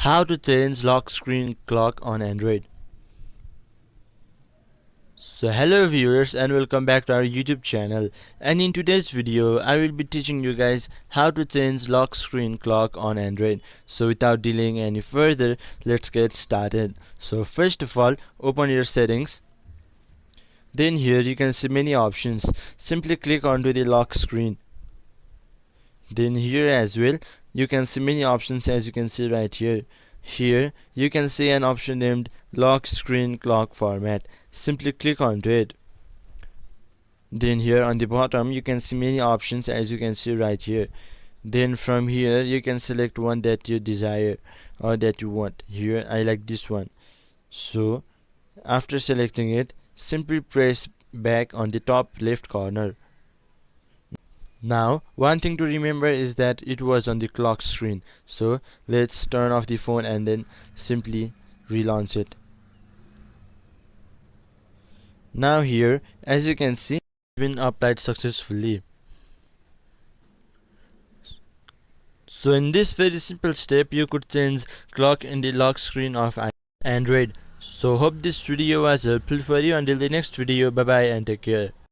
How to change lock screen clock on Android. So hello viewers and welcome back to our YouTube channel, and in today's video I will be teaching you guys how to change lock screen clock on Android. So without delaying any further, let's get started. So first of all, open your settings. Then here you can see many options. Simply click onto the lock screen. Then here as well you can see many options, as you can see right here. Here you can see an option named lock screen clock format. Simply click onto it. Then here on the bottom you can see many options, as you can see right here. Then from here you can select one that you desire or that you want. Here I like this one. So after selecting it, simply press back on the top left corner. Now one thing to remember is that it was on the clock screen, so let's turn off the phone and then simply relaunch it. Now here, as you can see, it's been applied successfully. So in this very simple step you could change clock in the lock screen of Android. So hope this video was helpful for you. Until the next video, bye bye and take care.